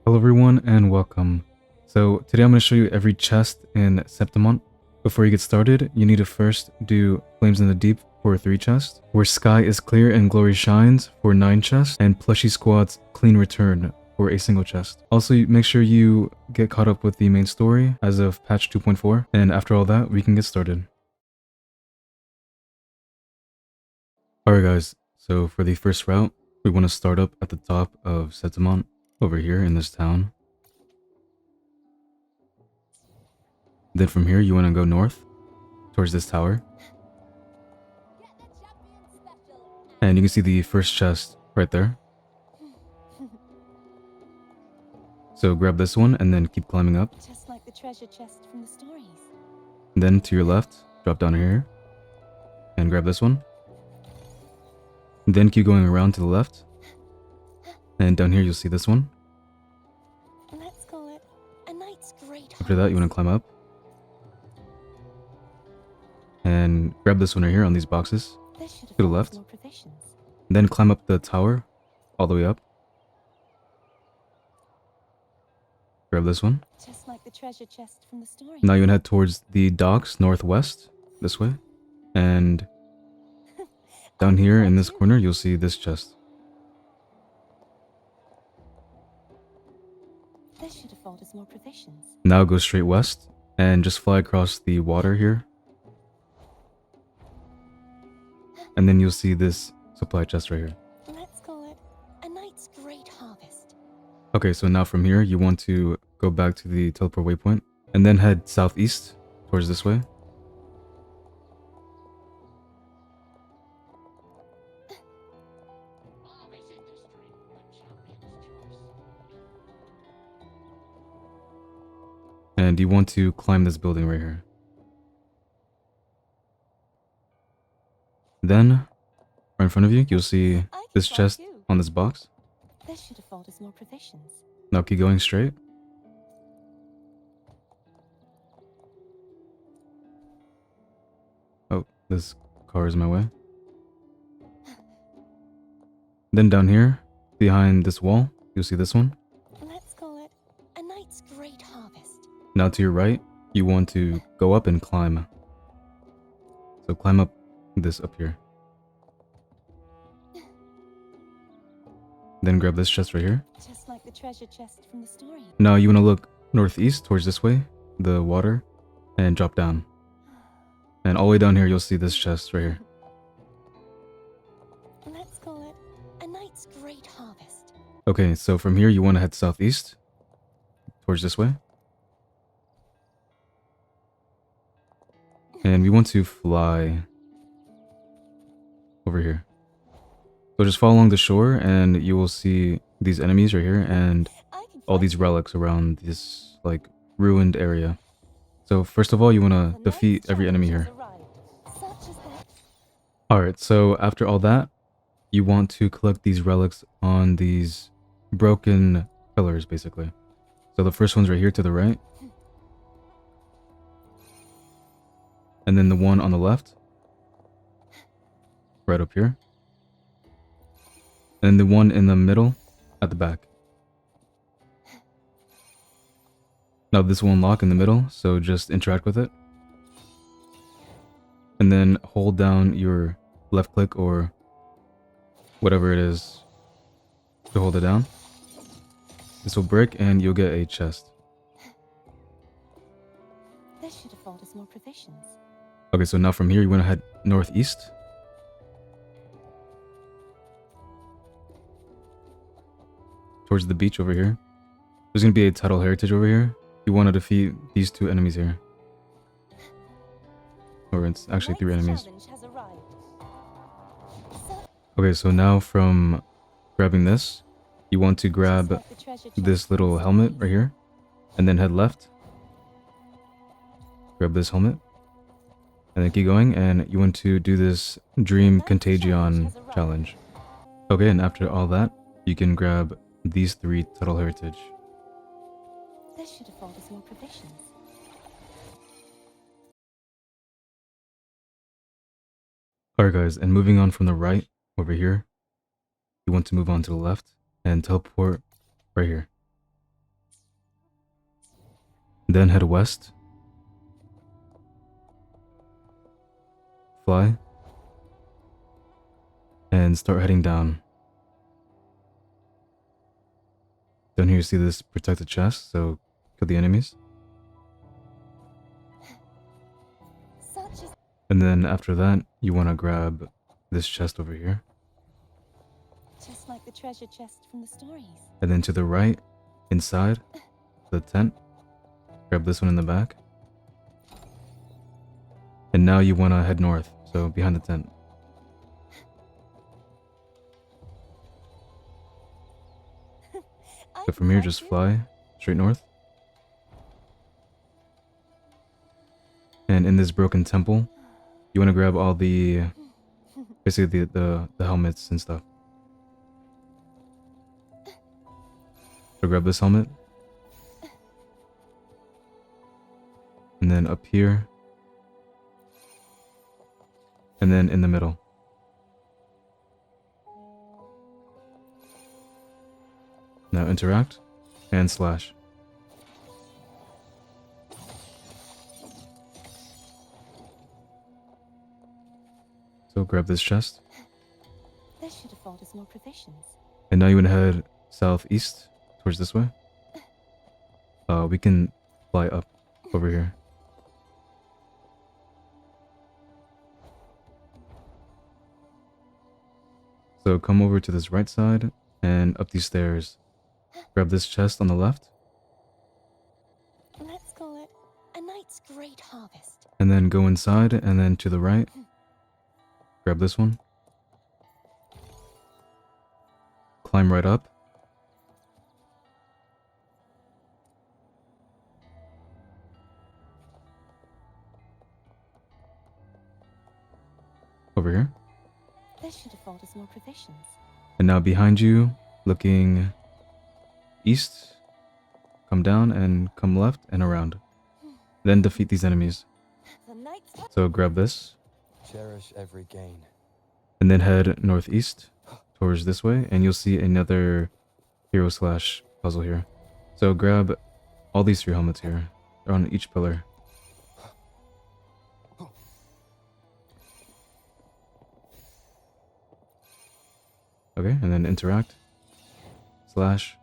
Hello everyone and welcome. So today I'm going to show you every chest in Septimont. Before you get started, you need to first do Flames in the Deep for 3 chests, where Sky is Clear and Glory Shines for 9 chests, and Plushy Squad's Clean Return for a single chest. Also, make sure you get caught up with the main story as of patch 2.4, and after all that, we can get started. Alright guys, so for the first route, we want to start up at the top of Septimont, over here in this town. Then from here, you want to go north towards this tower. And you can see the first chest right there. So grab this one and then keep climbing up. Just like the treasure chest from the stories. Then to your left, drop down here and grab this one. Then keep going around to the left. And down here you'll see this one. Let's call it a night's great After that, you want to climb up. And grab this one right here on these boxes to the left. Then climb up the tower all the way up. Grab this one. Just like the treasure chest from the story. Now you want to head towards the docks northwest, this way. And down here in this corner, you'll see this chest. This should afford us more provisions. Now go straight west and just fly across the water here. And then you'll see this supply chest right here. Let's call it a night's great harvest. Okay, so now from here, you want to go back to the teleport waypoint and then head southeast towards this way. And you want to climb this building right here. Then, right in front of you, you'll see this chest on this box. This should afford us more provisions. Now keep going straight. Oh, this car is in my way. Then down here, behind this wall, you'll see this one. Let's call it a night's great harvest. Now to your right, you want to go up and climb. So climb up this up here. Then grab this chest right here. Just like the treasure chest from the story. Now you want to look northeast towards this way, the water, and drop down. And all the way down here, you'll see this chest right here. Let's call it a night's great harvest. Okay, so from here, you want to head southeast towards this way. And we want to fly over here. So just follow along the shore and you will see these enemies right here and all these relics around this like ruined area. So first of all, you want to defeat every enemy here. Alright, so after all that, you want to collect these relics on these broken pillars basically. So the first one's right here to the right. And then the one on the left. Right up here. And the one in the middle at the back. Now this will unlock in the middle, so just interact with it. And then hold down your left click or whatever it is to hold it down. This will break and you'll get a chest. This should afford us more provisions. Okay, so now from here you want to head northeast. Towards the beach over here. There's going to be a tidal heritage over here. You want to defeat these 2 enemies here. Or it's actually 3 enemies. Okay, so now from grabbing this, you want to grab this little helmet right here. And then head left. Grab this helmet. And then keep going, and you want to do this Dream Contagion challenge. Okay, and after all that, you can grab these 3 tidal heritage. This should afford us more provisions. Alright guys, and moving on from the right over here, you want to move on to the left and teleport right here. Then head west. Fly. And start heading down. Down here you see this protected chest, so kill the enemies. Such as And then after that, you want to grab this chest over here. just like the treasure chest from the stories. And then to the right, inside the tent, grab this one in the back. And now you want to head north, so behind the tent. I So can from here, fly just too. fly straight north. And in this broken temple, you want to grab all the, basically the helmets and stuff. So grab this helmet. And then up here. And then in the middle. Now interact and slash. So grab this chest. This should afford us more provisions. And now you want to head southeast towards this way. We can fly up over here. So come over to this right side and up these stairs. Grab this chest on the left. Let's call it a night's great harvest. And then go inside and then to the right. Grab this one. Climb right up. Over here. This should afford us more provisions. And now behind you, looking east, come down and come left and around. Then defeat these enemies. The night's So grab this Cherish every gain. and then head northeast towards this way and you'll see another hero slash puzzle here. So grab all these 3 helmets here. They're on each pillar. Okay, and then interact. Slash.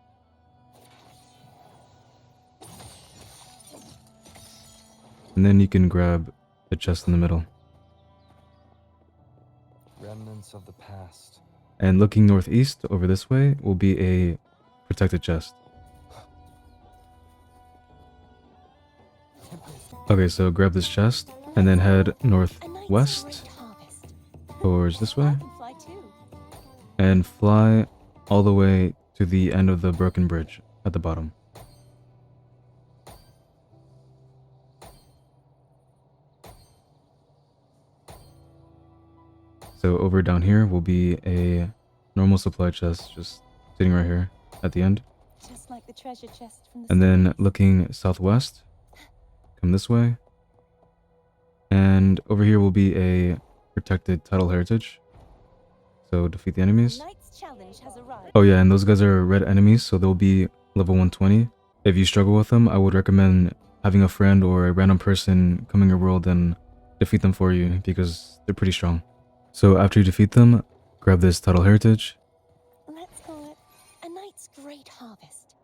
And then you can grab the chest in the middle. Remnants of the past. And looking northeast over this way will be a protected chest. Okay, so grab this chest and then head northwest towards this way I can fly too. and fly all the way to the end of the broken bridge at the bottom. So over down here will be a normal supply chest just sitting right here at the end. Just like the treasure chest from the And then stories. looking southwest, come this way. And over here will be a protected title heritage. So defeat the enemies. Night's challenge has arrived. Oh yeah, and those guys are red enemies, so they'll be level 120. If you struggle with them, I would recommend having a friend or a random person come in your world and defeat them for you because they're pretty strong. So after you defeat them, grab this title heritage. Let's call it a night's great harvest.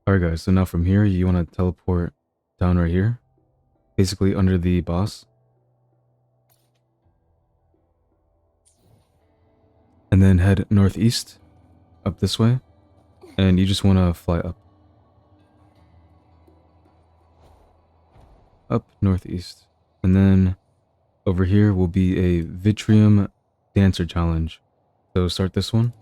Alright guys, so now from here, you want to teleport down right here. Basically under the boss. And then head northeast, up this way. And you just want to fly up. Up northeast. And then over here will be a Vitrium Dancer Challenge. So start this one.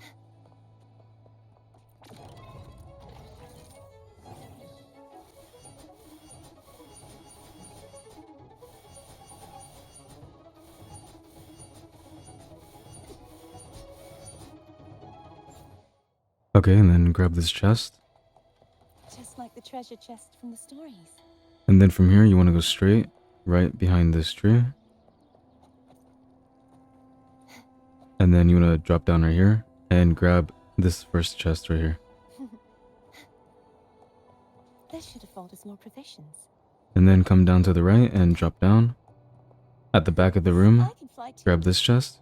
Okay, and then grab this chest. Just like the treasure chest from the stories. And then from here, you want to go straight right behind this tree. And then you want to drop down right here and grab this first chest right here. This should afford us more provisions. And then come down to the right and drop down. At the back of the room, I can fly too. grab this chest.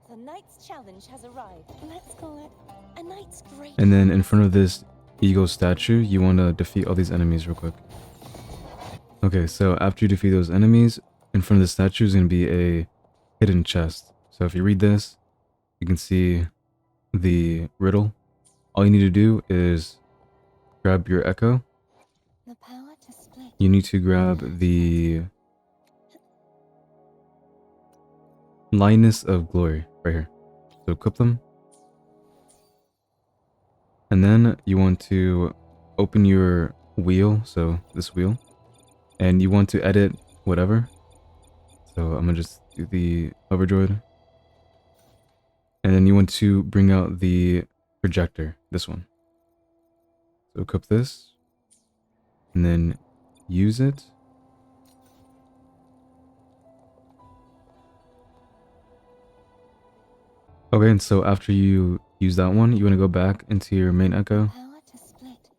The knight's challenge has arrived. Let's call it a knight's great. And then in front of this eagle statue, you want to defeat all these enemies real quick. Okay, so after you defeat those enemies, in front of the statue is going to be a hidden chest. So if you read this, you can see the riddle. All you need to do is grab your echo. The power to split. You need to grab the Lioness of Glory right here. So equip them. And then you want to open your wheel, so this wheel. And you want to edit whatever. So I'm gonna just do the hover droid. And then you want to bring out the projector, this one. So equip this. And then use it. Okay, and so after you use that one, you want to go back into your main echo. Power to split.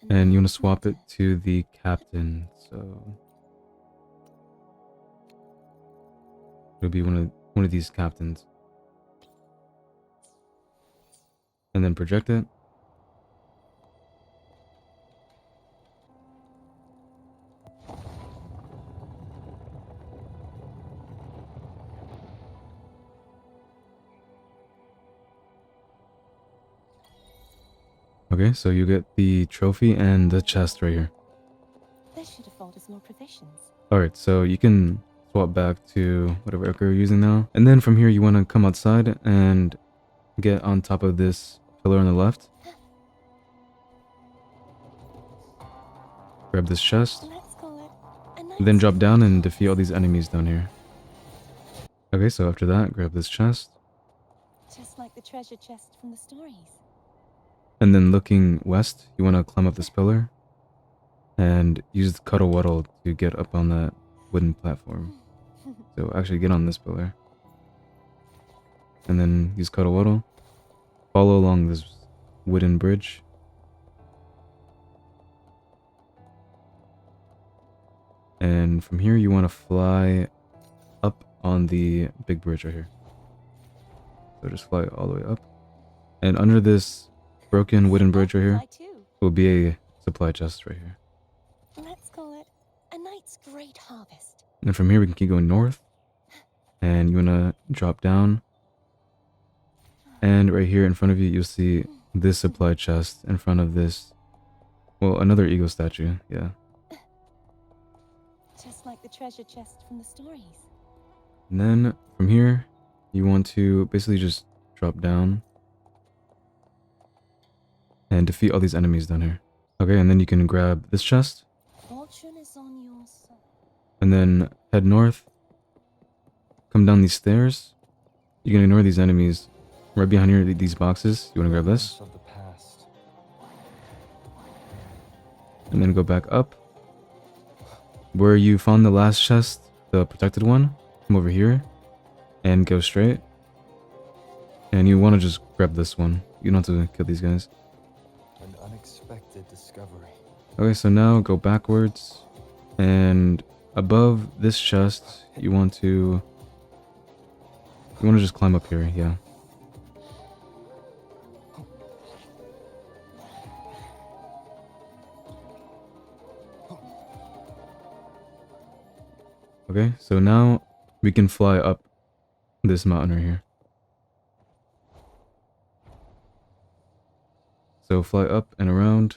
And you want to swap it to the captain. So it'll be one of these captains. And then project it. Okay, so you get the trophy and the chest right here. This should afford us more provisions. Alright, so you can swap back to whatever echo you're using now. And then from here, you want to come outside and get on top of this pillar on the left. Grab this chest. Let's call it a knight's Then drop down and defeat all these enemies down here. Okay, so after that, grab this chest. just like the treasure chest from the stories. And then looking west, you want to climb up this pillar and use the cuddle waddle to get up on that wooden platform. So actually get on this pillar. And then use cuddle waddle. Follow along this wooden bridge. And from here you want to fly up on the big bridge right here. So just fly all the way up. And under this broken wooden bridge right here Fly too. will be a supply chest right here. Let's call it a night's great harvest. And from here we can keep going north. And you want to drop down. And right here in front of you, you'll see this supply chest in front of this, well, another eagle statue, yeah. Just like the treasure chest from the stories. And then from here, you want to basically just drop down and defeat all these enemies down here. Okay, and then you can grab this chest Fortune is on your side. and then head north. Come down these stairs. You can ignore these enemies. Right behind here, these boxes. You want to grab this. Of the past. And then go back up. Where you found the last chest, the protected one, come over here and go straight. And you want to just grab this one. You don't have to kill these guys. An unexpected discovery. Okay, so now go backwards. And above this chest, you want to just climb up here, yeah. Okay, so now we can fly up this mountain right here. So fly up and around,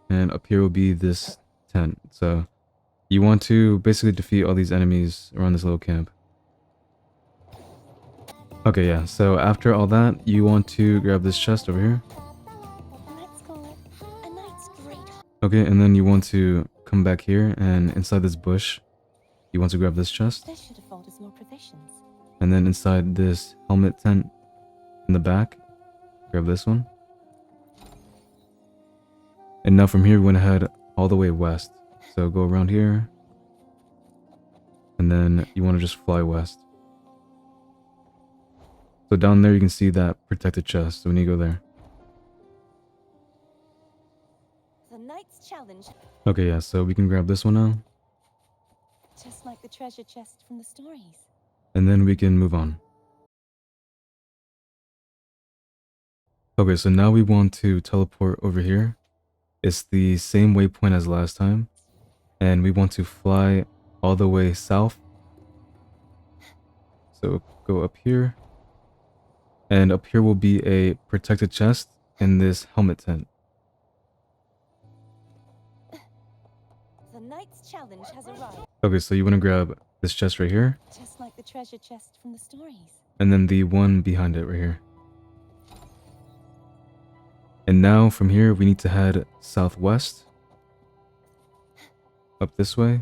and up here will be this tent. So you want to basically defeat all these enemies around this little camp. Okay, yeah, so after all that, you want to grab this chest over here. Let's call it a night's great harvest. Okay, and then you want to come back here, and inside this bush, you want to grab this chest. This should afford us more provisions. And then inside this helmet tent in the back, grab this one. And now from here, we want to head all the way west. So go around here. And then you want to just fly west. So down there, you can see that protected chest. So we need to go there. The night's challenge. Okay, yeah, so we can grab this one now. Just like the treasure chest from the stories. And then we can move on. Okay, so now we want to teleport over here. It's the same waypoint as last time. And we want to fly all the way south. So go up here. And up here will be a protected chest in this helmet tent. The knight's challenge has arrived. Okay, so you want to grab this chest right here. Just like the treasure chest from the stories. And then the one behind it right here. And now from here, we need to head southwest. Up this way.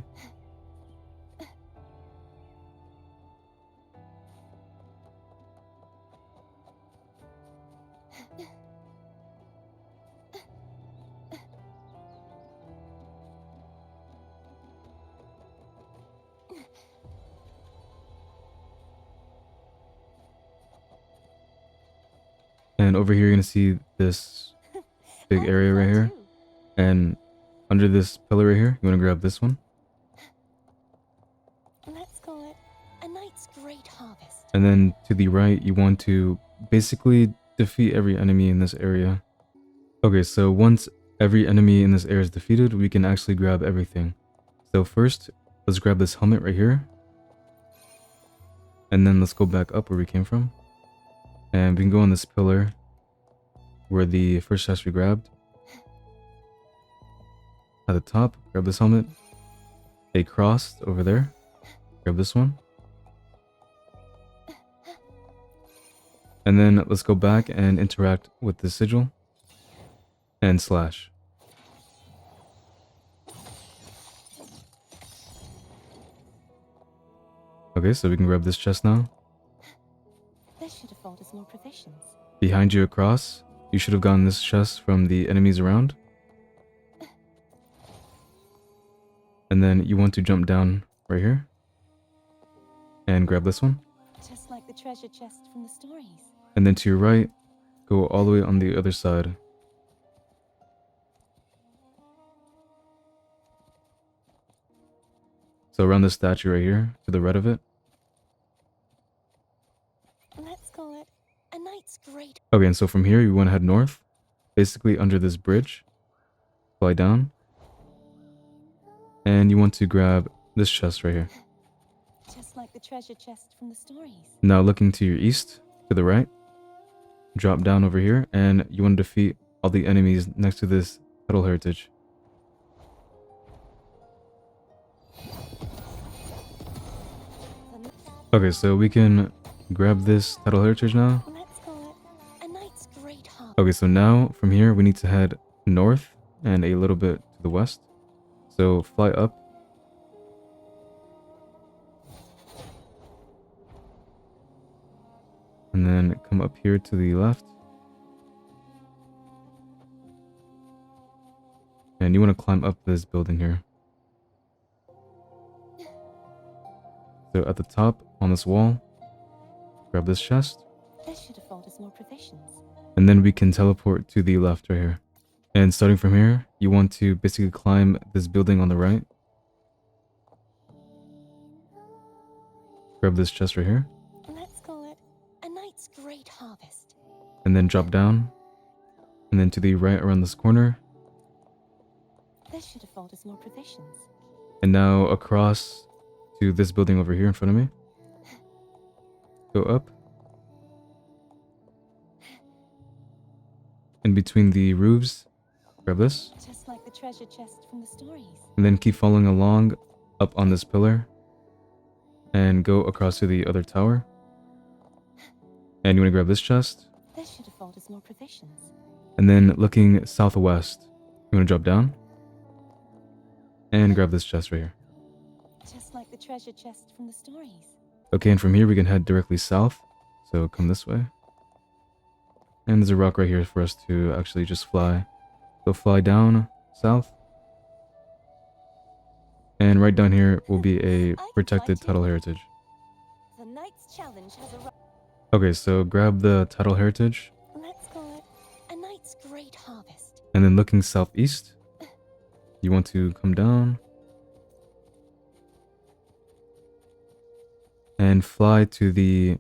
And over here, you're going to see this big area right here. And under this pillar right here, you want to grab this one. Let's call it a knight's great harvest. And then to the right, you want to basically defeat every enemy in this area. Okay, so once every enemy in this area is defeated, we can actually grab everything. So first, let's grab this helmet right here. And then let's go back up where we came from. And we can go on this pillar where the first chest we grabbed. At the top, grab this helmet. A cross over there. Grab this one. And then let's go back and interact with the sigil. And slash. Okay, so we can grab this chest now. This should afford us more provisions. Behind you across, you should have gotten this chest from the enemies around. And then you want to jump down right here. And grab this one. Just like the treasure chest from the stories. And then to your right, go all the way on the other side. So around the statue right here, to the right of it. Let's call it a knight's great. Okay, and so from here, you want to head north. Basically under this bridge. Fly down. And you want to grab this chest right here. Just like the treasure chest from the stories. Now looking to your east, to the right. Drop down over here, and you want to defeat all the enemies next to this Petal Heritage. Okay, so we can grab this Title Heritage now. Let's call it a knight's great harvest. Okay, so now from here we need to head north and a little bit to the west. So fly up. And then come up here to the left. And you want to climb up this building here. So at the top on this wall, grab this chest. This should afford us more provisions. And then we can teleport to the left right here. And starting from here, you want to basically climb this building on the right. Grab this chest right here. Let's call it a knight's great harvest. And then drop down. And then to the right around this corner. This should afford us more provisions. And now across to this building over here in front of me. Go up. In between the roofs, grab this. Just like the treasure chest from the stories. And then keep following along up on this pillar. And go across to the other tower. And you want to grab this chest. This should afford us more provisions. And then looking southwest, you want to drop down. And grab this chest right here. Just like the treasure chest from the stories. Okay, and from here we can head directly south. So come this way. And there's a rock right here for us to actually just fly. So fly down south. And right down here will be a protected Title Heritage. The knight's challenge has arrived. Okay, so grab the Title Heritage. Let's call it a knight's great harvest. And then looking southeast, you want to come down and fly to the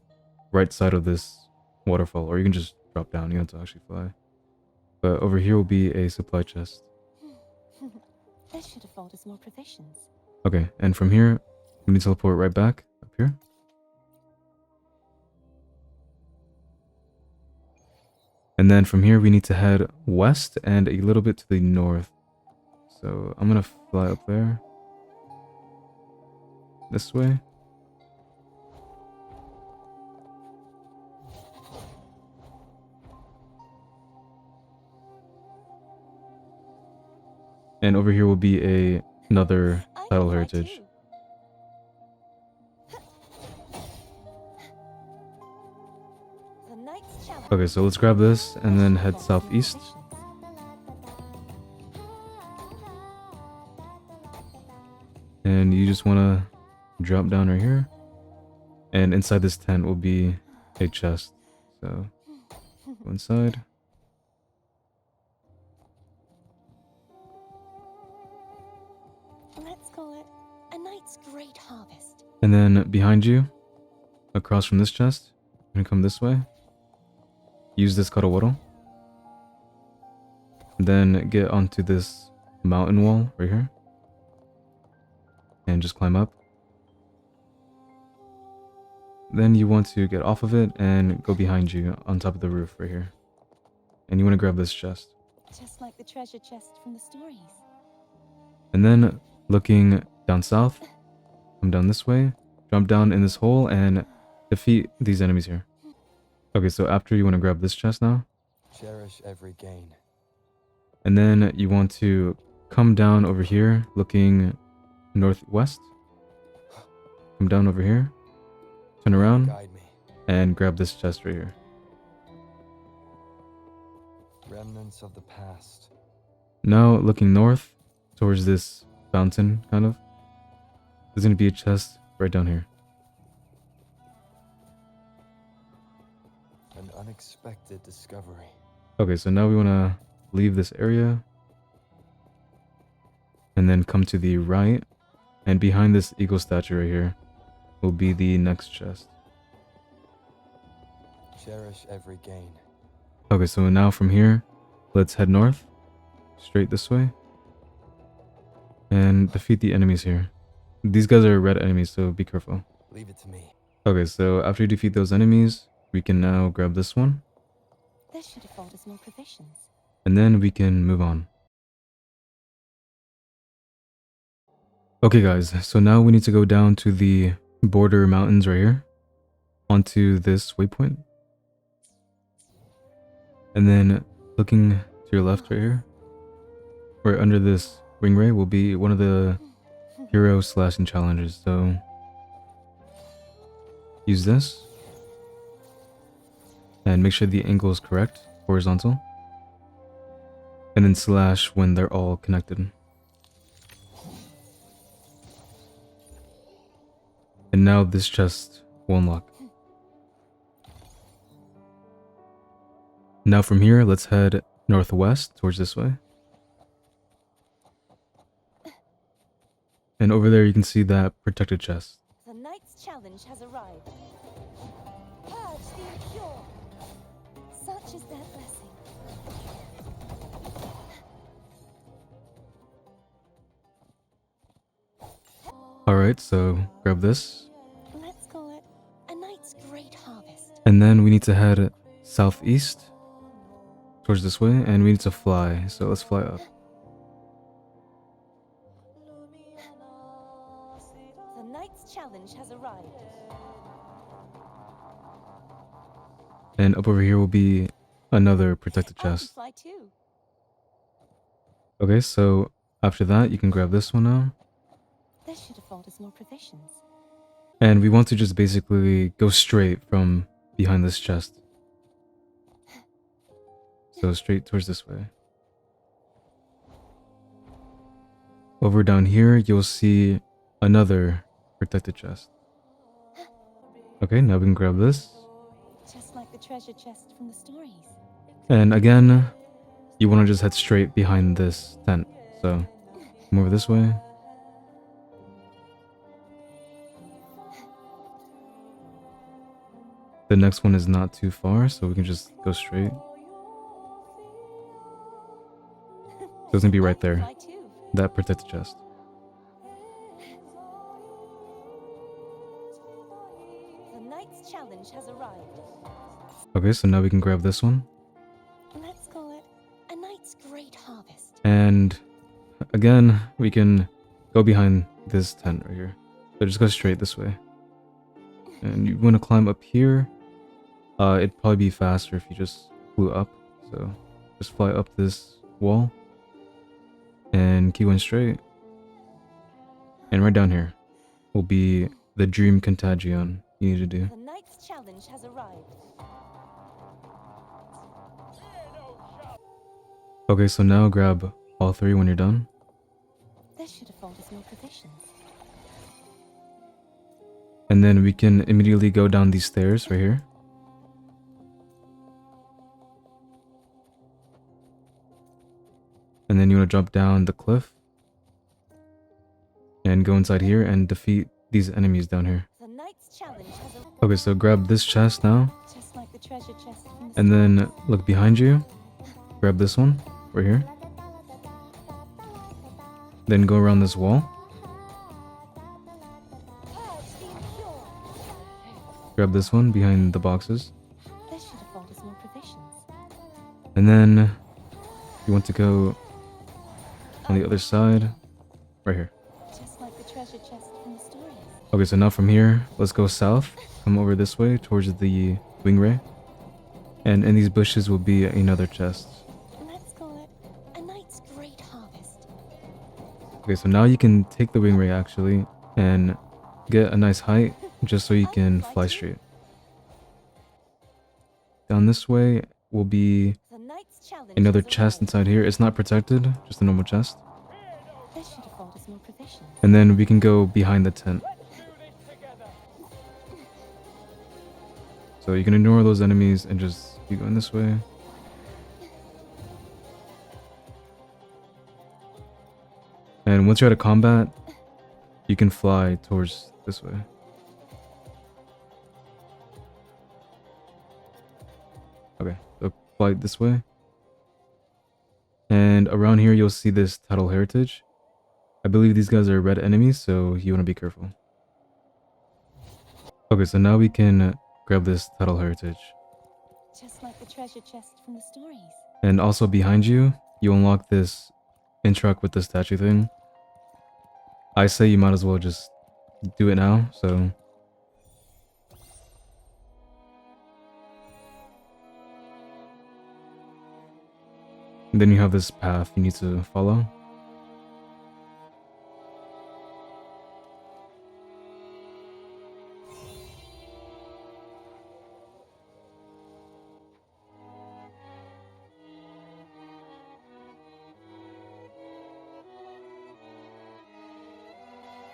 right side of this waterfall, or you can just drop down. You don't have to actually fly. But over here will be a supply chest. This should afford us more provisions. Okay, and from here, we need to teleport right back up here. And then from here, we need to head west and a little bit to the north. So I'm gonna fly up there. This way. And over here will be another I title can fly heritage. too. The knight's challenge. Okay, so let's grab this and then head This should afford us more southeast. provisions. And you just want to drop down right here. And inside this tent will be a chest. So go inside. Let's call it a night's great harvest. And then behind you, across from this chest, you're going to come this way. Use this Waddle. Then get onto this mountain wall right here. And just climb up. Then you want to get off of it and go behind you on top of the roof right here. And you want to grab this chest. Just like the treasure chest from the stories. And then looking down south, come down this way, jump down in this hole and defeat these enemies here. Okay, so after you want to grab this chest now. Cherish every gain. And then you want to come down over here looking northwest. Come down over here. Turn around Guide me. and grab this chest right here. Remnants of the past. Now looking north towards this fountain, kind of. There's going to be a chest right down here. An unexpected discovery. Okay, so now we want to leave this area. And then come to the right. And behind this eagle statue right here will be the next chest. Cherish every gain. Okay, so now from here, let's head north. Straight this way. And defeat the enemies here. These guys are red enemies, so be careful. Leave it to me. Okay, so after you defeat those enemies, we can now grab this one. This should afford us more provisions. And then we can move on. Okay guys, so now we need to go down to the border mountains right here. Onto this waypoint. And then looking to your left right here. Right under this wing ray will be one of the hero slashing challenges. So use this. And make sure the angle is correct, horizontal. And then slash when they're all connected. And now this chest will unlock. Now from here, let's head northwest towards this way. And over there you can see that protected chest. The knight's challenge has arrived. Purge the impure. Such is their blessing. Alright, so grab this. Let's call it a night's great harvest. And then we need to head southeast towards this way, and we need to fly. So let's fly up. The knight's challenge has arrived. And up over here will be another protected I can chest. fly too. Okay, so after that, you can grab this one now. This should afford us more provisions. And we want to just basically go straight from behind this chest. So straight towards this way. Over down here, you'll see another protected chest. Okay, now we can grab this. Just like the treasure chest from the stories. And again, you want to just head straight behind this tent. So Come over this way. The next one is not too far, so we can just go straight. So it's gonna be right there. Fly too. That protected chest. The knight's challenge has arrived. Okay, so now we can grab this one. Let's call it a knight's great harvest. And again, we can go behind this tent right here. So just go straight this way. And you want to climb up here. It'd probably be faster if you just flew up. So just fly up this wall. And keep going straight. And right down here will be the dream contagion you need to do. The knight's challenge has arrived. Okay, so now grab all three when you're done. This should afford us more provisions. And then we can immediately go down these stairs right here. And then you want to jump down the cliff. And go inside here and defeat these enemies down here. The knight's challenge has arrived. Okay, so grab this chest now. Just like the treasure chest from the And then look behind you. Grab this one right here. Then go around this wall. Purge the impure. Grab this one behind the boxes. This should afford us more provisions. And then you want to go on the other side. Right here. Just like the treasure chest from the stories. Okay, so now from here, let's go south. Come over this way towards the wing ray. And in these bushes will be another chest. Let's call it a knight's great harvest. Okay, so now you can take the wing ray actually and get a nice height just so you can fly straight. Down this way will be The knight's challenge another has chest arrived. inside here. It's not protected, just a normal chest. This should afford us more provisions. And then we can go behind the tent. So you can ignore those enemies and just keep going this way. And once you're out of combat, you can fly towards this way. Okay, so fly this way. And around here you'll see this Tidal Heritage. I believe these guys are red enemies, so you want to be careful. Okay, so now we can grab this Tidal Heritage. Just like the treasure chest from the stories. And also behind you, you unlock this interact with the statue thing. I say you might as well just do it now, so... And then you have this path you need to follow.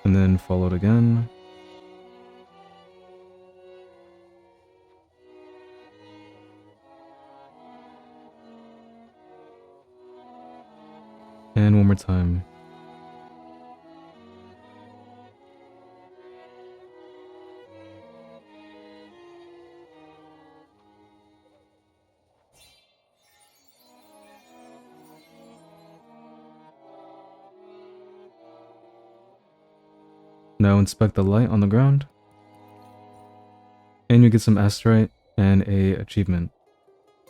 And then follow it again. And one more time. Now inspect the light on the ground. And you get some asterite and a achievement.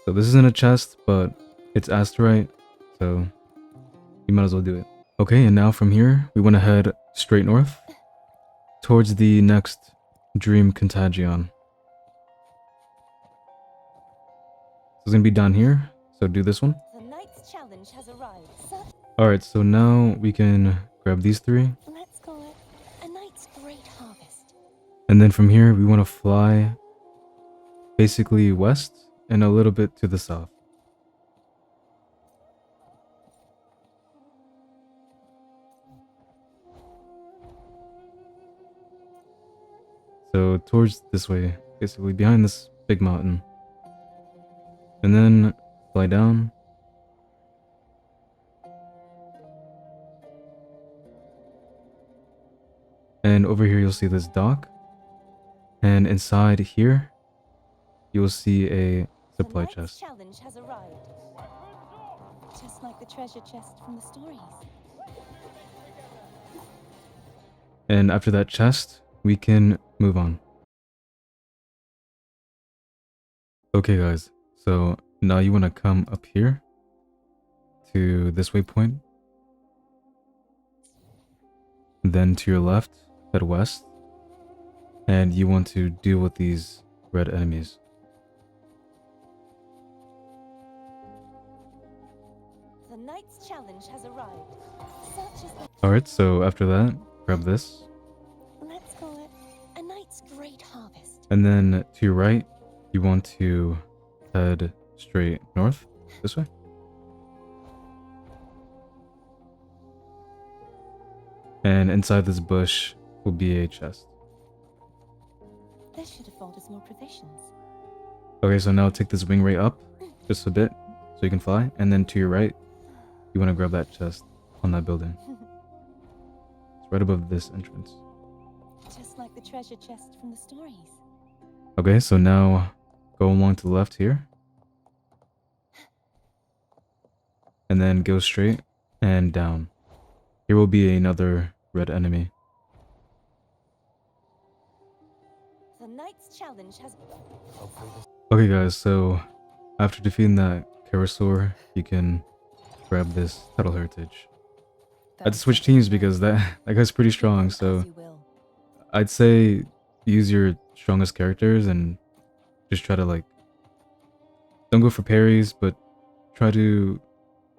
So this isn't a chest, but it's asterite, so you might as well do it. Okay, and now from here, we want to head straight north towards the next Dream Contagion. So it's gonna be down here, so do this one. The knight's challenge has arrived. Alright, so now we can grab these three. Let's call it a knight's great harvest. And then from here, we want to fly basically west and a little bit to the south. So towards this way, basically behind this big mountain. And then fly down. then over here you'll see this dock. And inside here, you will see a supply The knight's chest. challenge has arrived. Just like the treasure chest from the stories. And after that chest, we can move on. Okay guys, so now you want to come up here to this waypoint. Then to your left, head west. And you want to deal with these red enemies. The knight's challenge has arrived. Such is the... Alright, so after that, grab this. Let's call it a knight's great harvest. And then to your right, you want to head straight north, this way. And inside this bush will be a chest. This should afford us more provisions. Okay, so now take this wing ray up just a bit so you can fly. And then to your right, you want to grab that chest on that building. It's right above this entrance. Just like the treasure chest from the stories. Okay, so now go along to the left here. And then go straight and down. Here will be another red enemy. The knight's challenge has... Hopefully this Okay guys, so after defeating that Carousel, you can grab this Title Heritage. I had to switch teams because that guy's pretty strong, so I'd say use your strongest characters and just try to like, don't go for parries, but try to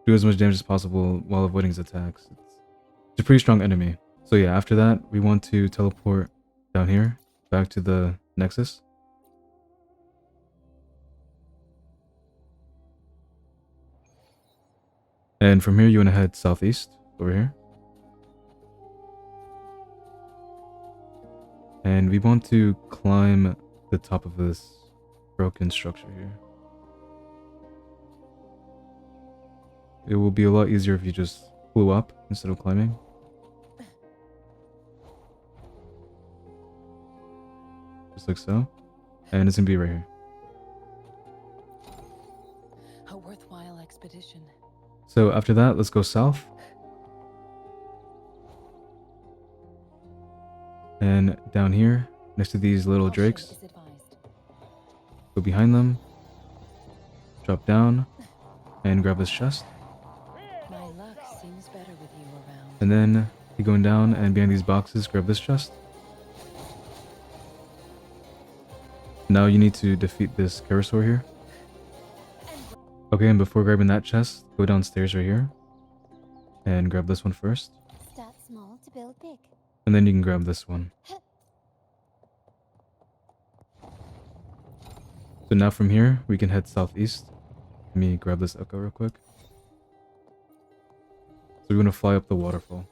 do as much damage as possible while avoiding his attacks. It's a pretty strong enemy. So yeah, after that, we want to teleport down here, back to the Nexus. And from here, you want to head southeast, over here. And we want to climb the top of this broken structure here. It will be a lot easier if you just flew up instead of climbing. Just like so. And it's gonna be right here. A worthwhile expedition. So after that, let's go south. And down here, next to these little Caution drakes, is advised. go behind them, drop down, and grab this chest. My luck seems better with you around. And then keep going down, and behind these boxes, grab this chest. Now you need to defeat this Carousel here. Okay, and before grabbing that chest, go downstairs right here. And grab this one first. Start small to build big. And then you can grab this one. So now from here, we can head southeast. Let me grab this echo real quick. So we're going to fly up the waterfall.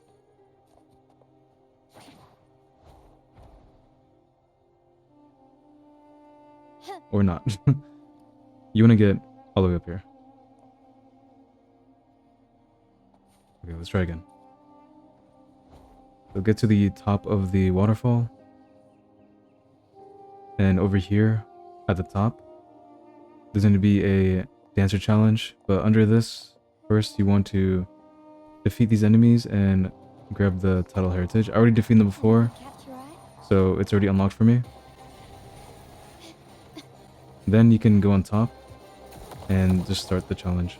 Or not. You want to get all the way up here. Okay, let's try again. So get to the top of the waterfall. And over here, at the top, there's going to be a dancer challenge. But under this, first you want to defeat these enemies and grab the Title Heritage. I already defeated them before, Catch your eye? so it's already unlocked for me. Then you can go on top and just start the challenge.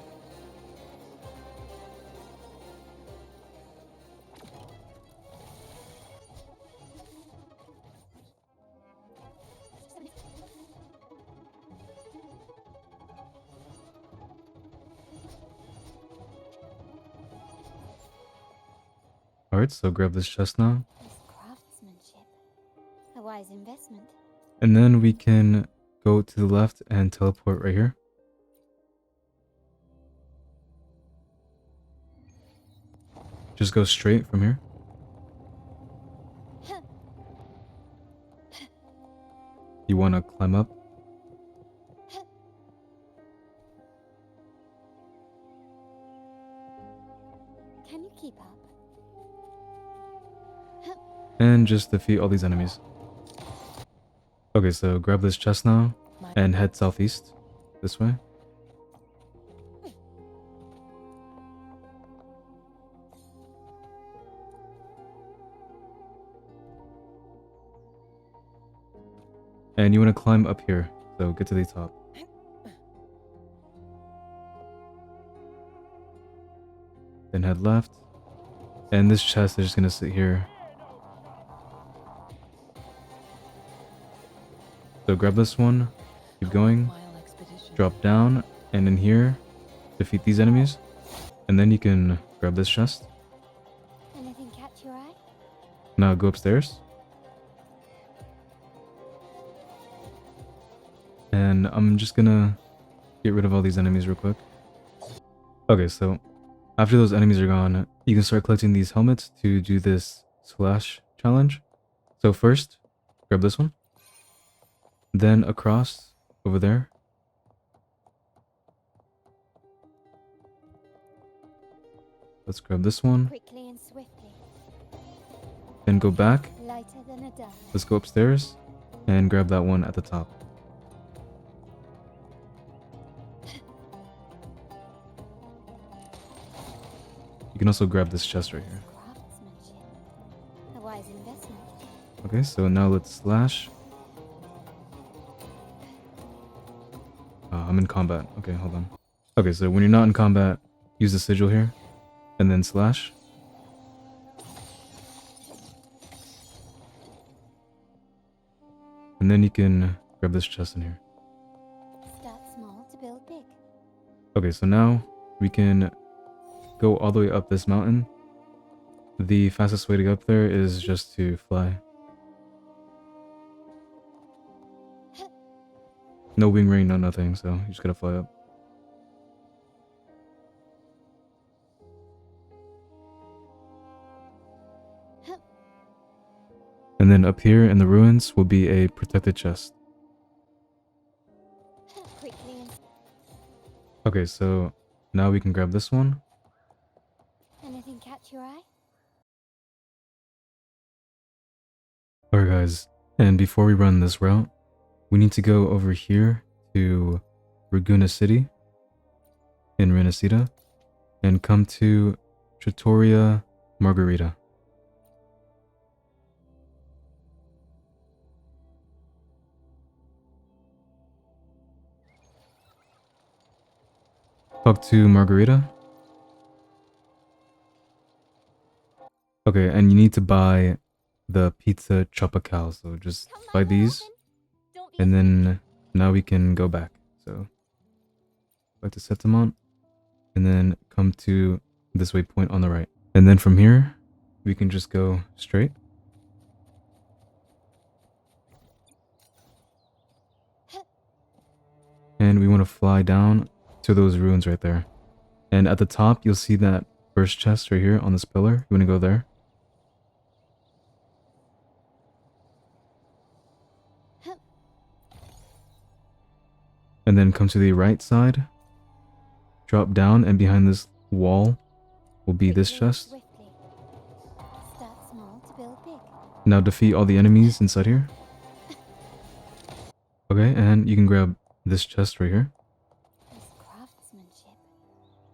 Alright, so grab this chest now. This craftsmanship. A wise investment. And then we can go to the left and teleport right here. Just go straight from here. You want to climb up. Can you keep up? and just defeat all these enemies. Okay, so grab this chest now and head southeast this way. And you want to climb up here, so get to the top. Then head left. And this chest is just gonna sit here. So grab this one, keep going, Worthwhile expedition. drop down, and in here, defeat these enemies. And then you can grab this chest. Anything catch your eye? Now go upstairs. And I'm just gonna get rid of all these enemies real quick. Okay, so after those enemies are gone, you can start collecting these helmets to do this slash challenge. So first, grab this one. Then across over there. Let's grab this one. Quickly and swiftly. Then go back. Lighter than a dove. Let's go upstairs and grab that one at the top. You can also grab this chest right here. Craftsmanship. A wise investment. Okay, so now let's slash. I'm in combat. Okay, hold on. Okay, so when you're not in combat, use the sigil here, and then slash. And then you can grab this chest in here. Start small to build big. Okay, so now we can go all the way up this mountain. The fastest way to get up there is just to fly. No wing ring, no nothing, so you just gotta fly up. And then up here in the ruins will be a protected chest. Quickly and Okay, so now we can grab this one. anything catch your eye? Alright guys, and before we run this route, we need to go over here to Raguna City in Renacida and come to Trattoria Margherita. Talk to Margarita. Okay, and you need to buy the pizza Chopacal, so just buy these, and then now we can go back. So back to Septimont, and then come to this waypoint on the right. And then from here, we can just go straight. And we want to fly down to those ruins right there. And at the top, you'll see that first chest right here on this pillar. You want to go there. And then come to the right side. Drop down, and behind this wall will be this chest. Swiftly. Start small to build big. Now defeat all the enemies inside here. Okay, and you can grab this chest right here. This craftsmanship.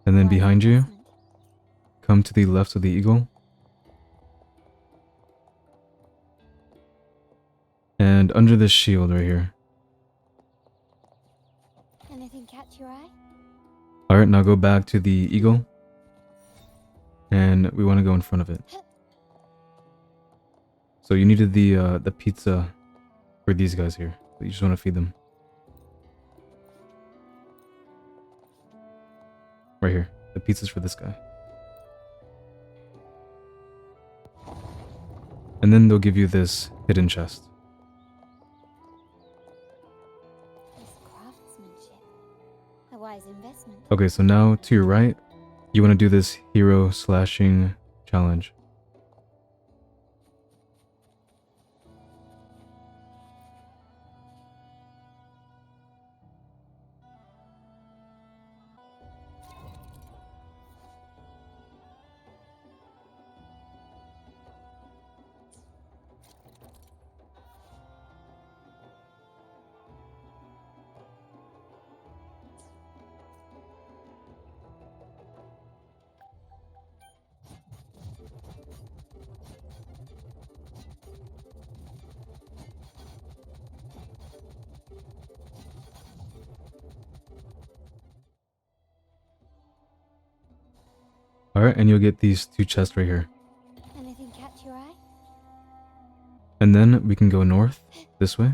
And then Wise behind you, investment. come to the left of the eagle. And under this shield right here. Anything catch your eye? Alright, now go back to the eagle. And we want to go in front of it. So you needed the pizza for these guys here. So you just want to feed them. Right here. The pizza's for this guy. And then they'll give you this hidden chest. This craftsmanship. A wise investment. Okay, so now to your right, you want to do this hero slashing challenge. Alright, and you'll get these 2 chests right here. Anything catch your eye? And then we can go north this way.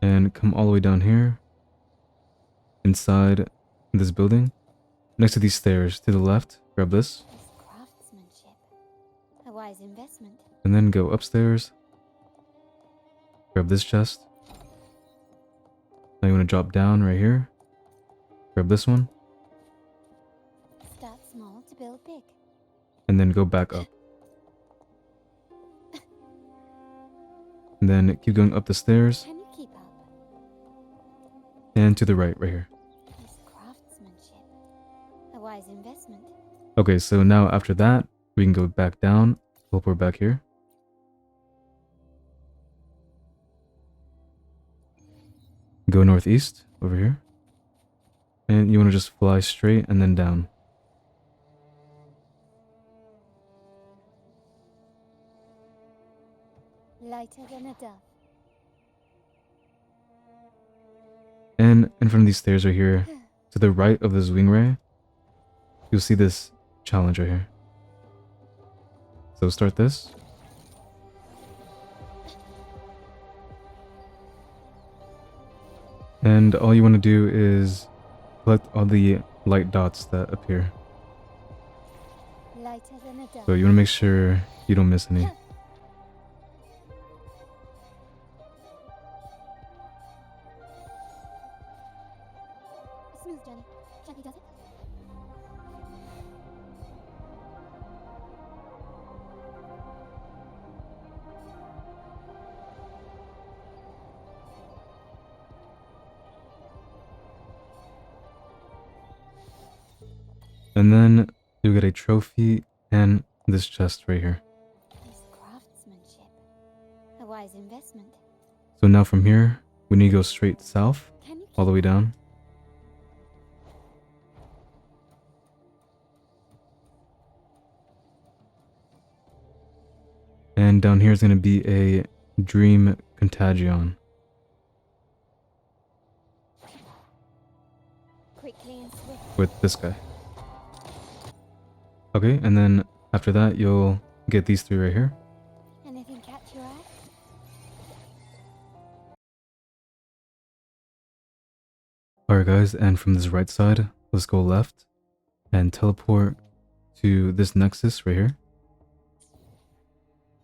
And come all the way down here. Inside this building. Next to these stairs to the left. Grab this. It's craftsmanship. A wise investment. And then go upstairs. Grab this chest. Now you want to drop down right here. Grab this one. Start small to build big. And then go back up. And then keep going up the stairs. Can you keep up? And to the right here. It's craftsmanship. A wise investment. Okay, so now after that, we can go back down. Teleport back here. Go northeast over here. And you want to just fly straight and then down. Lighter than a dove. And in front of these stairs right here, to the right of this wing ray, you'll see this challenge right here. So start this. And all you want to do is collect all the light dots that appear. Lighter than a dove. So you want to make sure you don't miss any. A smooth journey. Gently does it. And then you get a trophy and this chest right here. It's craftsmanship. A wise investment. So now from here, we need to go straight south, Can you all the way down. And down here is going to be a dream contagion. quickly and swiftly? With this guy. Okay, and then after that, you'll get these 3 right here. Anything catch your eye? Alright guys, and from this right side, let's go left and teleport to this nexus right here.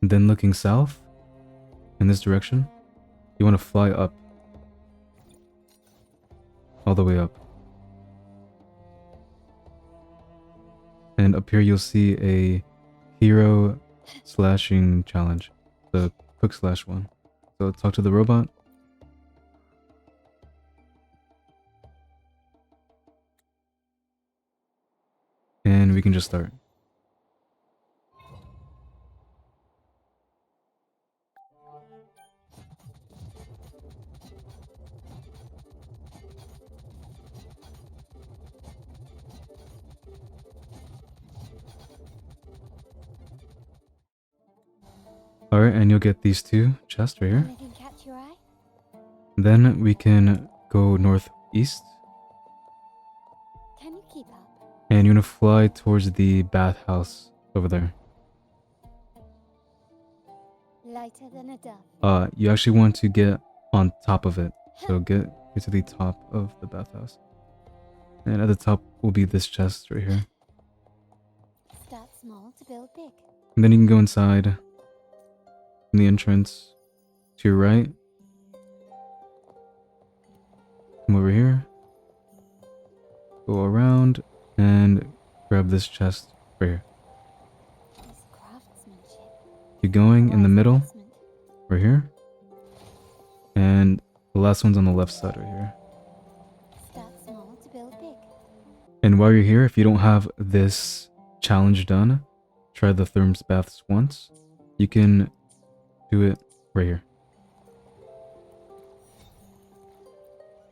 And then looking south in this direction, you want to fly up. All the way up. And up here you'll see a hero slashing challenge. The quick slash one. So talk to the robot. And we can just start. Alright, and you'll get these 2 chests right here. Anything catch your eye? Then we can go northeast. Can you keep up? And you want to fly towards the bathhouse over there. Lighter than a dove. You actually want to get on top of it. So get to the top of the bathhouse. And at the top will be this chest right here. Start small to build big. And then you can go inside in the entrance to your right. Come over here. Go around and grab this chest right here. It's craftsmanship. Keep going in the Wise middle investment. right here. And the last one's on the left side right here. Start small to build big. And while you're here, if you don't have this challenge done, try the thermos baths once. You can do it right here.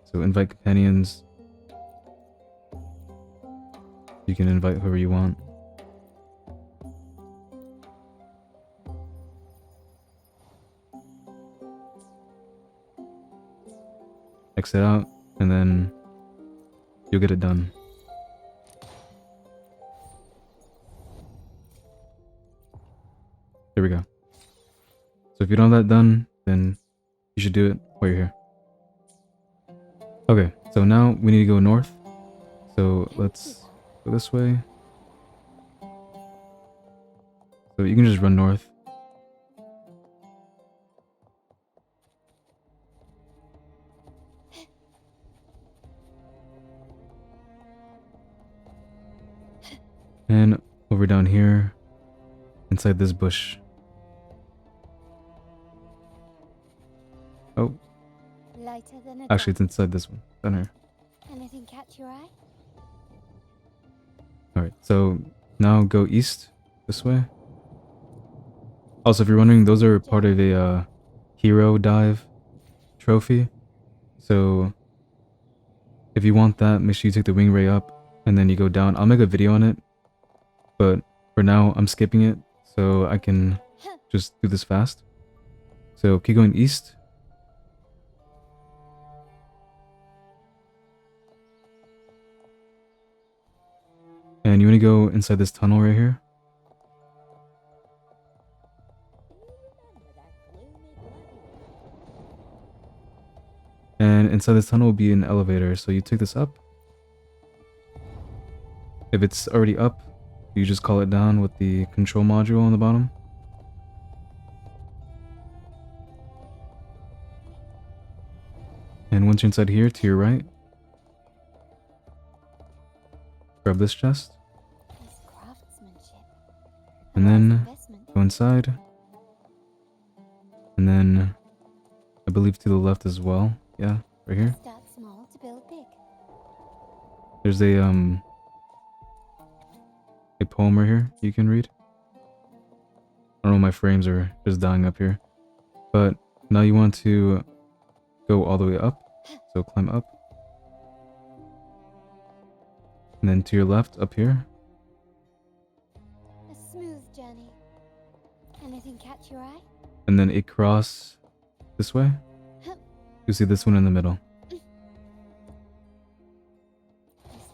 So invite companions. You can invite whoever you want. Exit out, and then you'll get it done. There we go. So if you don't have that done, then you should do it while you're here. Okay, so now we need to go north. So let's go this way. So you can just run north. And over down here, inside this bush. Oh, Lighter than a actually it's drop. inside this one, down here. Anything catch your eye? Alright, so now go east, this way. Also, if you're wondering, those are part of a hero dive trophy. So if you want that, make sure you take the wing ray up and then you go down. I'll make a video on it, but for now I'm skipping it so I can just do this fast. So keep going east. And you want to go inside this tunnel right here. And inside this tunnel will be an elevator, so you take this up. If it's already up, you just call it down with the control module on the bottom. And once you're inside here, to your right, grab this chest. It's craftsmanship. And A wise then investment. go inside. And then I believe to the left as well. Yeah, right here. Start small to build big. There's a poem right here you can read. I don't know, my frames are just dying up here. But now you want to go all the way up. So climb up. And then to your left up here. A smooth journey. Anything catch your eye? And then across this way. You see this one in the middle. It's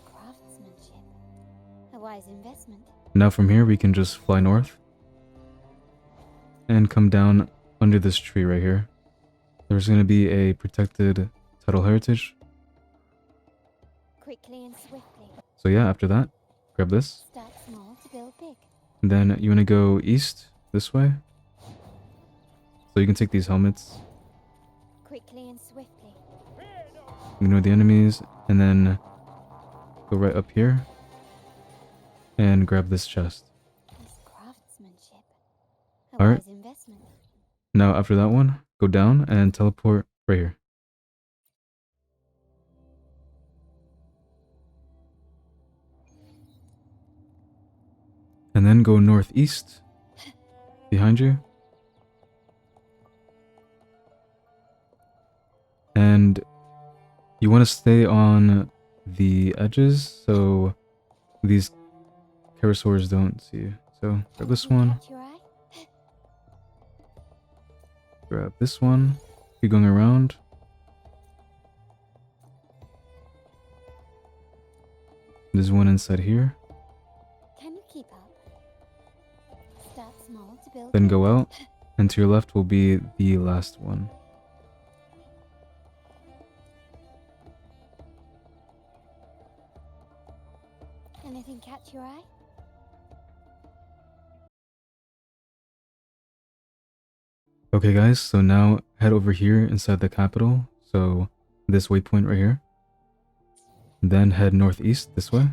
craftsmanship. A wise investment. Now from here we can just fly north. And come down under this tree right here. There's going to be a protected tidal heritage. Quickly and swiftly. So yeah, after that, grab this. Start small to build big. And then you want to go east this way. So you can take these helmets. Quickly and swiftly. Ignore the enemies. And then go right up here. And grab this chest. It's craftsmanship. A Alright. wise investment. Now after that one, go down and teleport right here. And then go northeast behind you. And you want to stay on the edges so these pterosaurs don't see you. So grab this Anything one, catch your eye? grab this one, keep going around. There's one inside here. Can you keep up? Start small to build Then big. go out, and to your left will be the last one. Anything catch your eye? Okay guys, so now head over here inside the capital, so this waypoint right here. Then head northeast this way.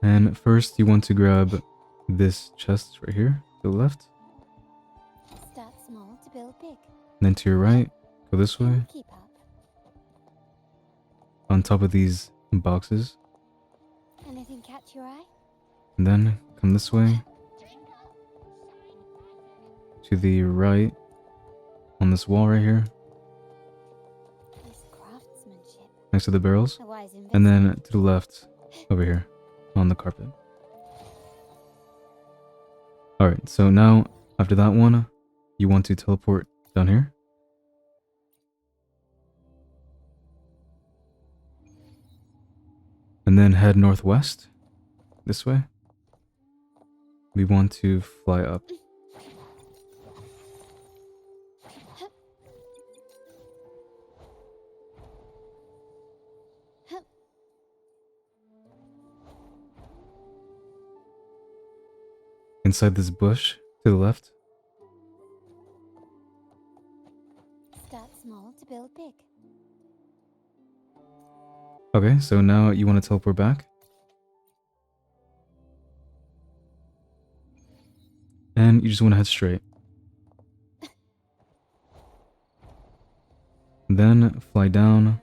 And first you want to grab this chest right here to the left. Start small to build big. Then to your right, go this Can way, you keep up? on top of these boxes. Anything catch your eye? And then come this way, to the right, on this wall right here. It's craftsmanship. next to the barrels. A wise investment. And then to the left, over here, on the carpet. Alright, so now, after that one, you want to teleport down here. And then head northwest, this way. We want to fly up. Inside this bush to the left. Start small to build big. Okay, so now you want to teleport back. And you just want to head straight. Then fly down.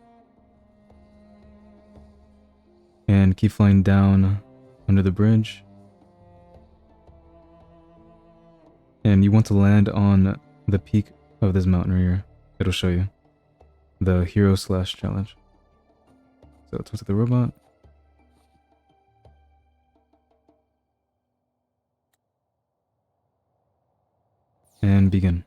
And keep flying down under the bridge. And you want to land on the peak of this mountain right here. It'll show you the hero / challenge. So talk to the robot. And begin.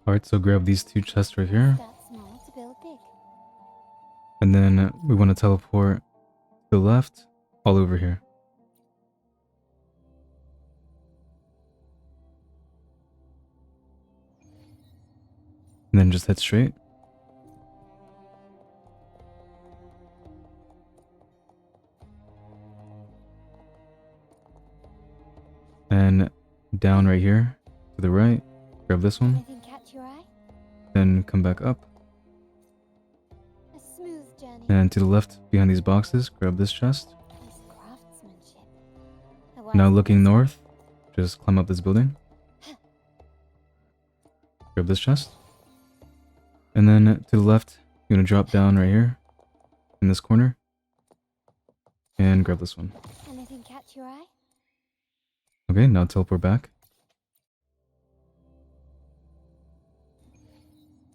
Alright, so grab these 2 chests right here. Start small to build big. And then we want to teleport to the left, all over here. And then just head straight. And down right here, to the right, grab this one. Anything catch your eye? Then come back up. A smooth journey. And to the left, behind these boxes, grab this chest. Nice craftsmanship. A wise Now looking investment. north, just climb up this building. Grab this chest. And then to the left, you're going to drop down right here, in this corner. And grab this one. Anything catch your eye? Okay, now teleport back.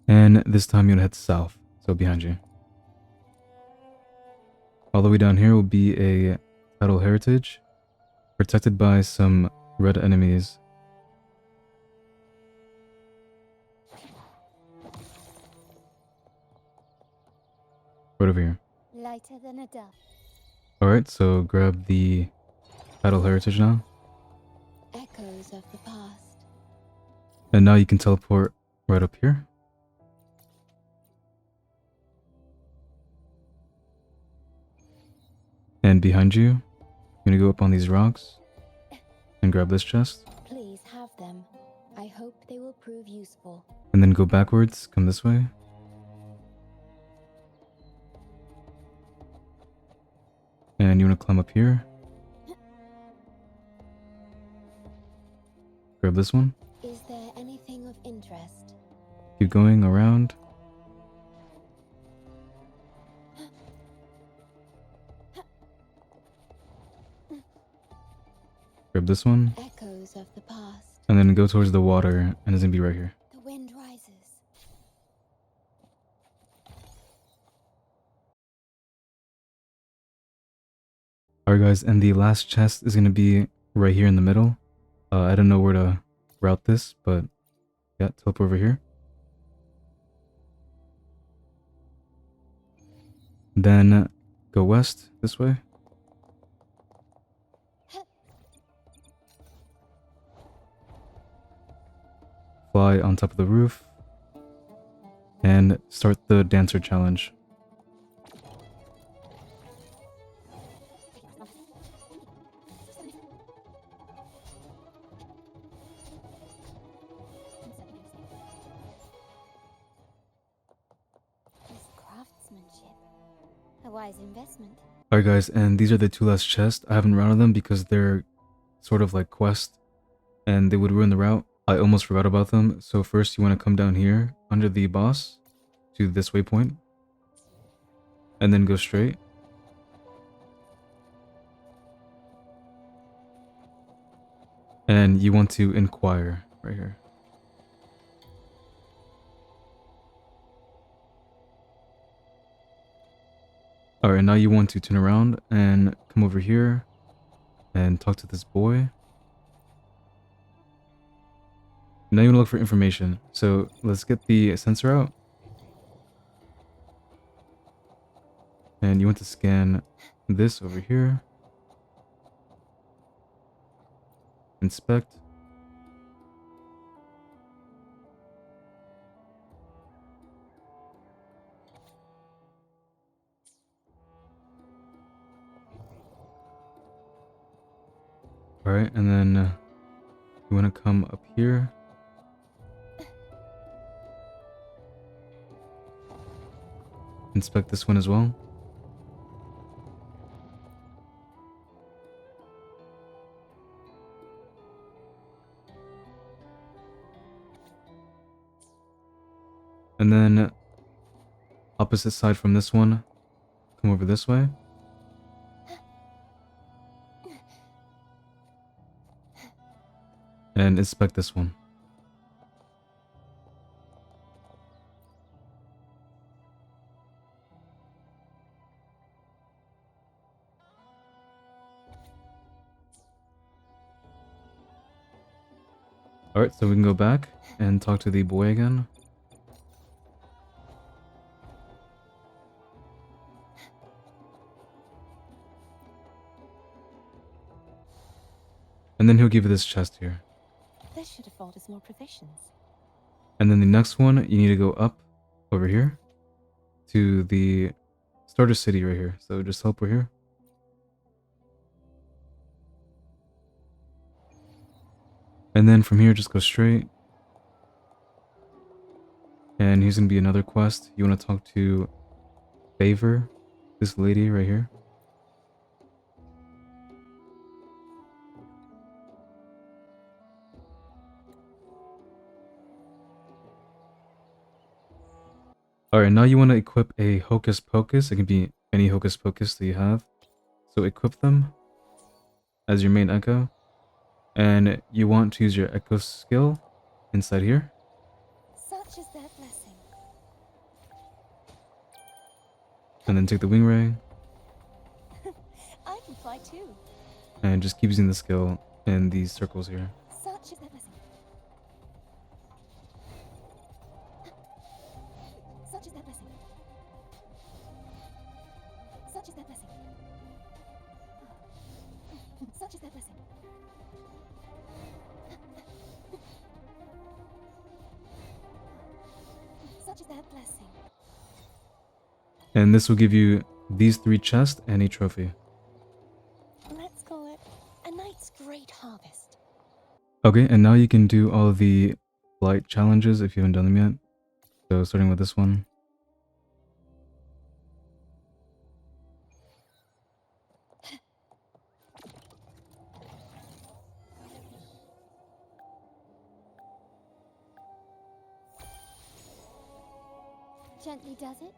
And this time you're going to head south, so behind you. All the way down here will be a title heritage, protected by some red enemies. Right over here. Lighter than a dove. Alright, so grab the title heritage now. Echoes of the past. And now you can teleport right up here. And behind you, you're gonna go up on these rocks and grab this chest. Please have them. I hope they will prove useful. And then go backwards, come this way. And you wanna climb up here. Grab this one. Is there anything of interest? Keep going around. Grab this one. Echoes of the past. And then go towards the water, and it's gonna be right here. The wind rises. Alright guys, and the last chest is gonna be right here in the middle. I don't know where to route this, but yeah, teleport over here. Then go west this way. Fly on top of the roof. And start the dancer challenge. Nice craftsmanship. A wise investment. Alright guys, and these are the 2 last chests. I haven't routed them because they're sort of like quests and they would ruin the route. I almost forgot about them. So first you want to come down here under the boss to this waypoint. And then go straight. And you want to inquire right here. Alright, now you want to turn around and come over here and talk to this boy. Now you want to look for information. So let's get the sensor out. And you want to scan this over here. Inspect. Alright, and then you want to come up here. Inspect this one as well. And then opposite side from this one, come over this way. And inspect this one. Alright, so we can go back and talk to the boy again. And then he'll give you this chest here. This should afford us more provisions. And then the next one, you need to go up over here to the starter city right here. So just help here. And then from here, just go straight. And here's going to be another quest. You want to talk to Favor, this lady right here. Alright, now you want to equip a Hocus Pocus. It can be any Hocus Pocus that you have. So equip them as your main echo. And you want to use your echo skill inside here. Such is their blessing. And then take the wing ray. I can fly too. And just keep using the skill in these circles here. Such is their blessing. Such is their blessing. Such is their blessing. Such is their blessing. Such is their blessing. And this will give you these 3 chests and a trophy. Let's call it a night's great harvest. Okay, and now you can do all the flight challenges if you haven't done them yet. So starting with this one. Gently does it.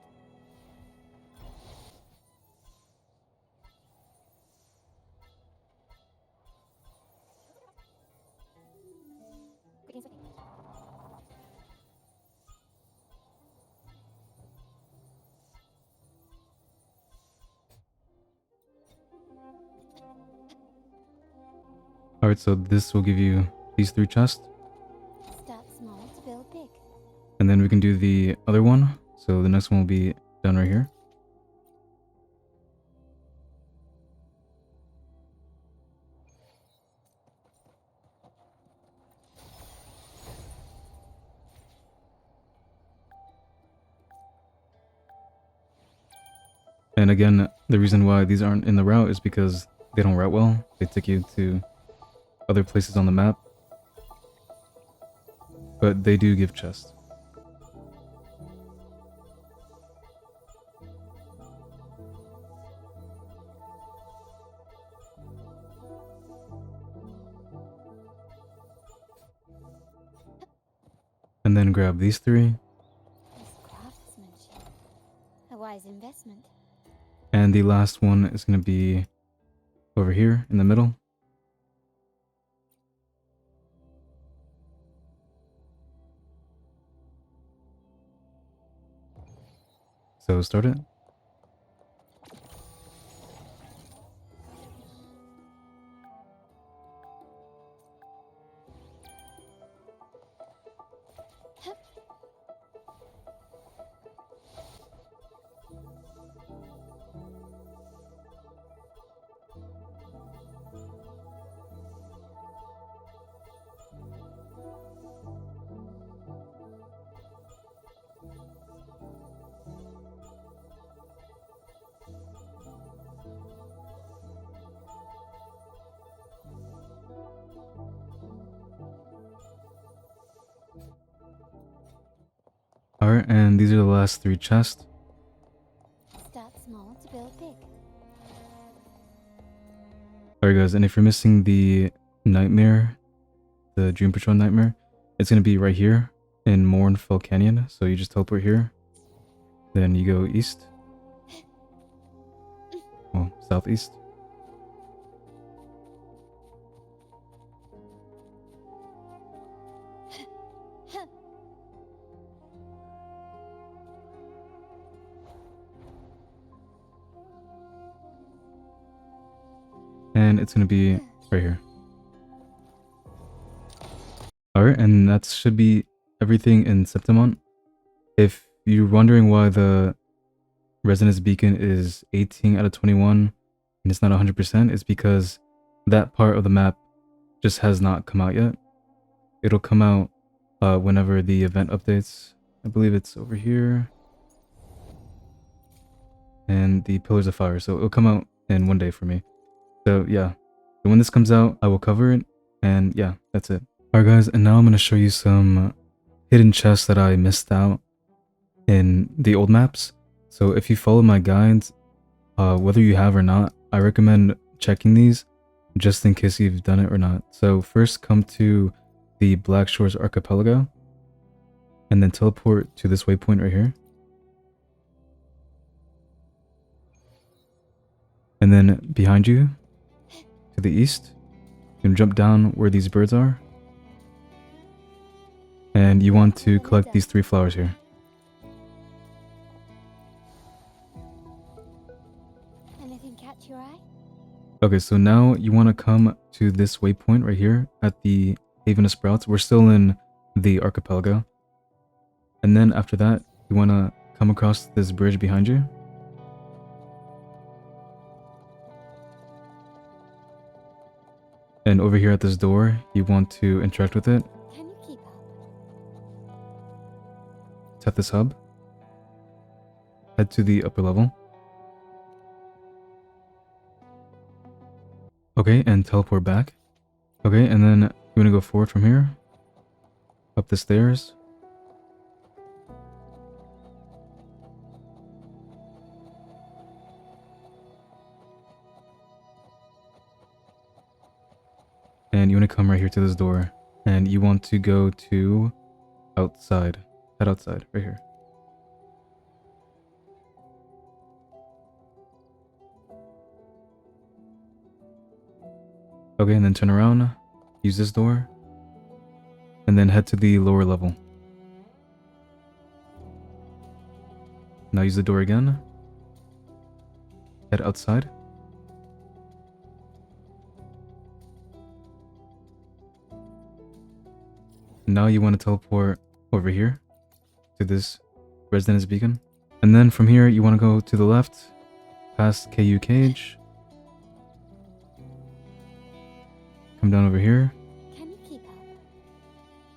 Alright, so this will give you these 3 chests. Start small to build big. And then we can do the other one. So the next one will be down right here. And again, the reason why these aren't in the route is because they don't route well. They take you to other places on the map. But they do give chests. And then grab these 3. This craftsmanship. A wise investment. And the last one is going to be over here in the middle. So start it. Alright, and these are the last 3 chests. Start small to build big. Alright guys, and if you're missing the nightmare, the Dream Patrol nightmare, it's going to be right here in Mournfell Canyon. So you just teleport here. Then you go east. Well, southeast. And it's going to be right here. Alright, and that should be everything in Septimont. If you're wondering why the Resonance Beacon is 18 out of 21 and it's not 100%, it's because that part of the map just has not come out yet. It'll come out whenever the event updates. I believe it's over here. And the Pillars of Fire. So it'll come out in 1 day for me. So yeah, so when this comes out, I will cover it. And yeah, that's it. Alright guys, and now I'm going to show you some hidden chests that I missed out in the old maps. So if you follow my guides, whether you have or not, I recommend checking these just in case you've done it or not. So first come to the Black Shores Archipelago and then teleport to this waypoint right here. And then behind you to the east, you can jump down where these birds are. And you want to collect these 3 flowers here. Anything catch your eye? Okay, so now you want to come to this waypoint right here at the Haven of Sprouts. We're still in the archipelago. And then after that, you want to come across this bridge behind you. And over here at this door, you want to interact with it. Can you keep up? Tap this hub. Head to the upper level. Okay, and teleport back. Okay, and then you want to go forward from here. Up the stairs. And you want to come right here to this door. And you want to go to outside. Head outside, right here. Okay, and then turn around. Use this door. And then head to the lower level. Now use the door again. Head outside. Now you want to teleport over here to this Resonance Beacon. And then from here, you want to go to the left, past KU Cage. Come down over here. Can you keep up?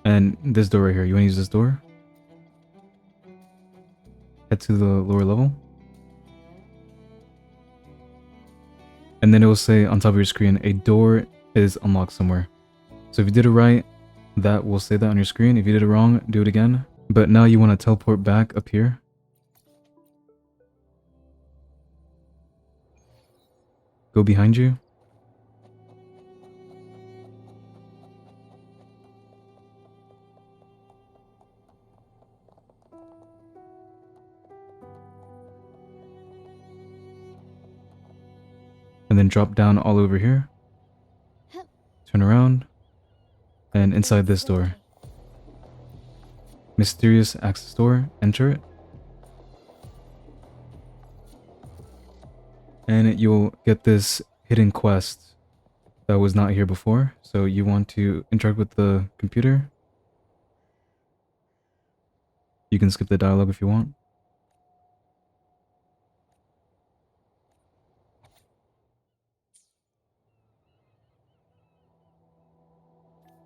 And this door right here, you want to use this door. Head to the lower level. And then it will say on top of your screen, a door is unlocked somewhere. So if you did it right, that will say that on your screen. If you did it wrong, do it again. But now you want to teleport back up here. Go behind you. then drop down all over here. Turn around. And inside this door. Mysterious access door. Enter it. And you'll get this hidden quest that was not here before. So you want to interact with the computer. You can skip the dialogue if you want.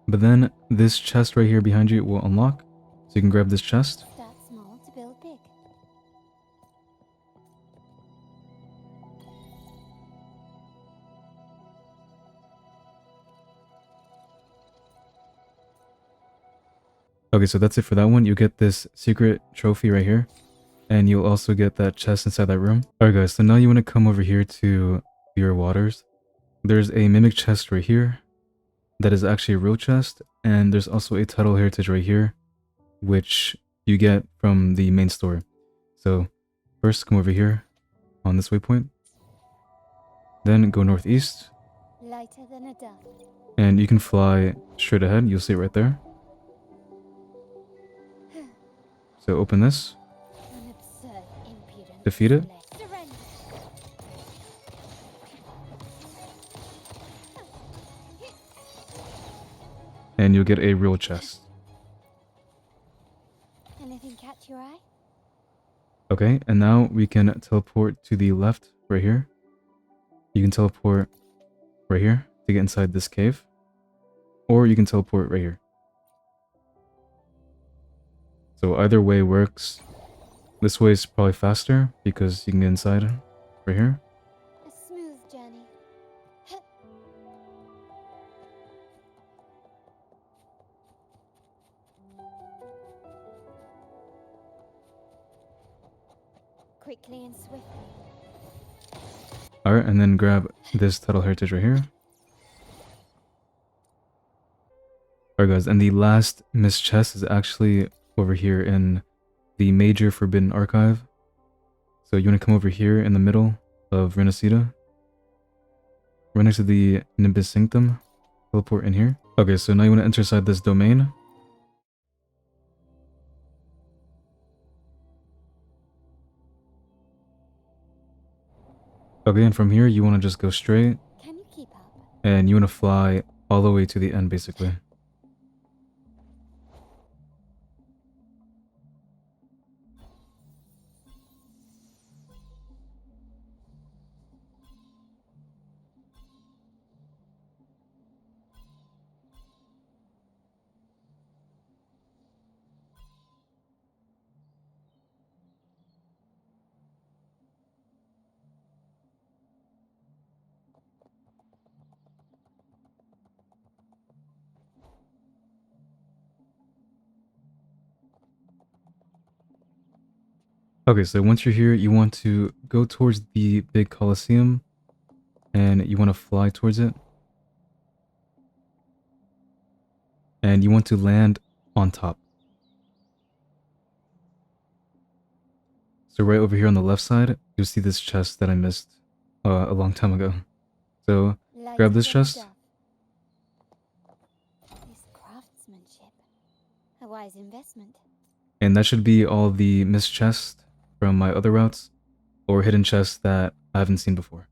But then this chest right here behind you will unlock. So you can grab this chest. Start small to build big. Okay, so that's it for that one. You get this secret trophy right here. And you'll also get that chest inside that room. Alright guys, so now you want to come over here to your waters. There's a mimic chest right here. That is actually a real chest. And there's also a title heritage right here. Which you get from the main store. So first come over here on this waypoint. Then go northeast. Lighter than a dove. And you can fly straight ahead. You'll see it right there. So open this. An absurd impudence. Defeat it. Surrender. And you'll get a real chest. Anything catch your eye? Okay, and now we can teleport to the left right here. You can teleport right here to get inside this cave. Or you can teleport right here. So either way works. This way is probably faster because you can get inside right here. A smooth journey. Quickly and swiftly. Alright, and then grab this title heritage right here. Alright guys, and the last missed chest is actually over here in the major forbidden archive. So you want to come over here in the middle of Renacida. Right next to the Nimbus Sanctum. Teleport in here. Okay, so now you want to enter inside this domain. Okay, and from here you want to just go straight. Can you keep up? And you want to fly all the way to the end basically. Okay, so once you're here, you want to go towards the big Colosseum and you want to fly towards it. And you want to land on top. So right over here on the left side, you'll see this chest that I missed a long time ago. So grab this chest. This craftsmanship. A wise investment. And that should be all the missed chests from my other routes or hidden chests that I haven't seen before.